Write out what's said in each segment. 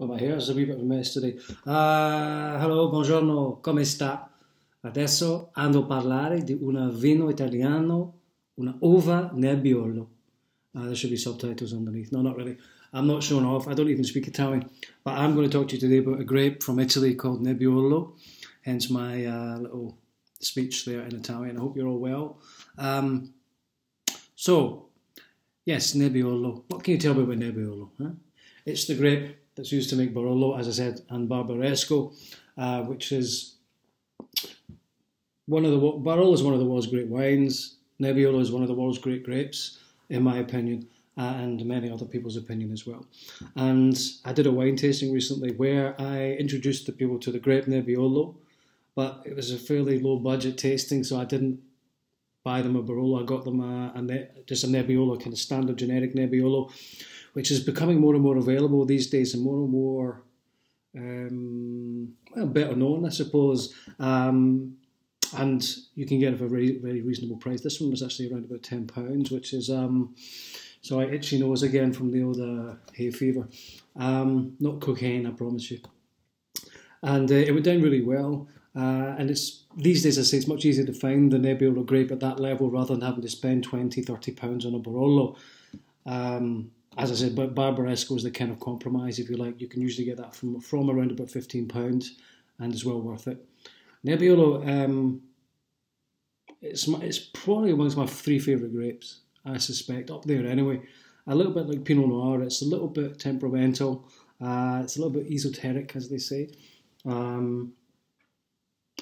Oh, my hair's a wee bit of a mess today. Hello, buongiorno, come sta? Adesso ando a parlare di un vino italiano, una uva Nebbiolo. There should be subtitles underneath. No, not really. I'm not showing off. I don't even speak Italian. But I'm going to talk to you today about a grape from Italy called Nebbiolo. Hence my little speech there in Italian. I hope you're all well. So, yes, Nebbiolo. What can you tell me about Nebbiolo? Huh? It's the grape that's used to make Barolo, as I said, and Barbaresco, which is Barolo is one of the world's great wines. Nebbiolo is one of the world's great grapes, in my opinion, and many other people's opinion as well. And I did a wine tasting recently where I introduced the people to the grape Nebbiolo, but it was a fairly low budget tasting, so I didn't buy them a Barolo. I got them just a Nebbiolo, kind of standard generic Nebbiolo, which is becoming more and more available these days and more better known, I suppose. And you can get it for a very, very reasonable price. This one was actually around about £10, which is, so I itchy nose again from the old hay fever. Not cocaine, I promise you. And it went down really well. And it's these days, I say, it's much easier to find the Nebbiolo grape at that level rather than having to spend £20–30 on a Barolo. As I said, but Barbaresco is the kind of compromise, if you like. You can usually get that from around about £15 and it's well worth it. Nebbiolo, it's probably amongst my three favourite grapes, I suspect, up there anyway. A little bit like Pinot Noir, it's a little bit temperamental, it's a little bit esoteric, as they say. And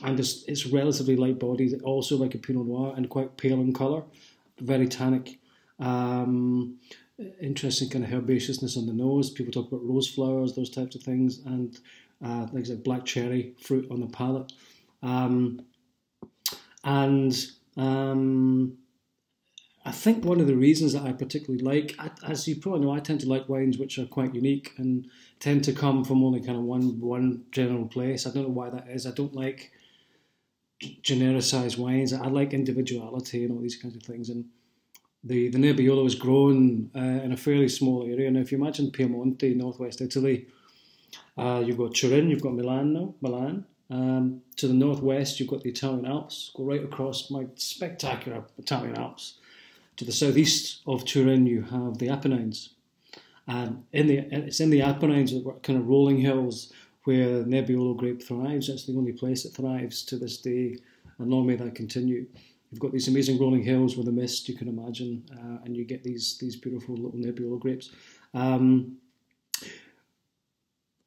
it's relatively light bodied, also like a Pinot Noir, and quite pale in colour, very tannic. Interesting kind of herbaceousness on the nose. People talk about rose flowers, those types of things, and things like black cherry fruit on the palate. I think one of the reasons that I particularly like, as you probably know, I tend to like wines which are quite unique and tend to come from only kind of one general place. I don't know why that is. I don't like genericized wines. I like individuality and all these kinds of things. And the Nebbiolo is grown in a fairly small area. Now, if you imagine Piemonte, northwest Italy, you've got Turin, you've got Milan. To the northwest, you've got the Italian Alps. Go right across my spectacular Italian Alps. To the southeast of Turin, you have the Apennines. And it's in the Apennines, kind of rolling hills, where Nebbiolo grape thrives. It's the only place it thrives to this day, and long may that continue. You've got these amazing rolling hills with the mist, you can imagine, and you get these beautiful little Nebbiolo grapes.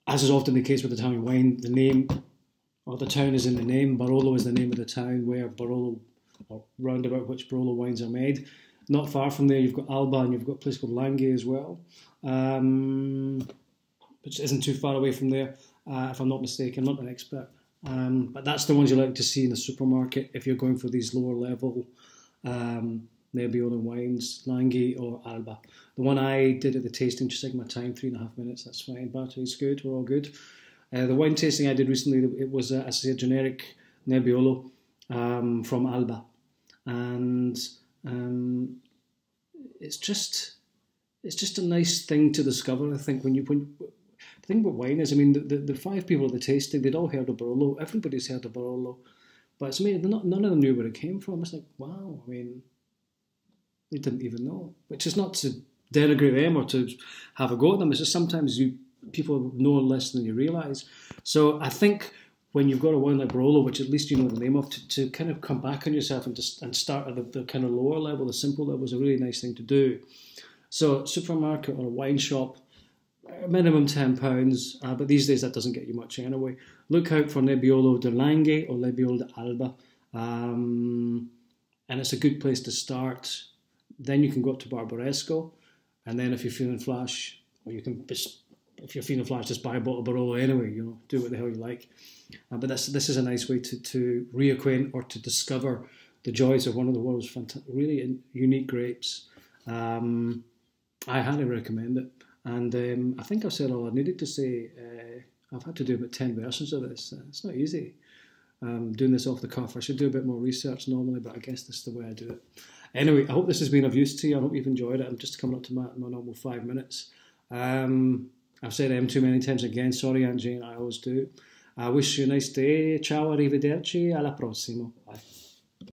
As is often the case with Italian wine, the name or the town is in the name. Barolo is the name of the town where Barolo, or round about which Barolo wines are made. Not far from there, you've got Alba, and you've got a place called Langhe as well, which isn't too far away from there, if I'm not mistaken. I'm not an expert. But that's the ones you like to see in the supermarket if you're going for these lower level Nebbiolo wines, Langhe or Alba. The one I did at the tasting, just taking my time, 3.5 minutes, that's fine. Battery's good, we're all good. The wine tasting I did recently, it was, as I say, a generic Nebbiolo from Alba. And it's just a nice thing to discover, I think, the thing about wine is, I mean, the five people at the tasting, they'd all heard of Barolo. Everybody's heard of Barolo. But it's amazing, none of them knew where it came from. It's like, wow, I mean, they didn't even know. Which is not to denigrate them or to have a go at them. It's just sometimes people know less than you realise. So I think when you've got a wine like Barolo, which at least you know the name of, to kind of come back on yourself and start at the kind of lower level, the simple level, is a really nice thing to do. So supermarket or a wine shop, minimum £10, but these days that doesn't get you much anyway. Look out for Nebbiolo de Langhe or Nebbiolo de Alba, and it's a good place to start. Then you can go up to Barbaresco, and then if you're feeling flash, or you can just, if you're feeling flash, just buy a bottle of Barolo anyway. You know, do what the hell you like. But this is a nice way to reacquaint or to discover the joys of one of the world's really unique grapes. I highly recommend it. And I think I've said all I needed to say. I've had to do about 10 versions of this. It's not easy doing this off the cuff. I should do a bit more research normally, but I guess this is the way I do it. Anyway, I hope this has been of use to you. I hope you've enjoyed it. I'm just coming up to my normal 5 minutes. I've said M too many times again. Sorry, Aunt Jane, I always do. I wish you a nice day. Ciao, arrivederci, alla prossima. Bye.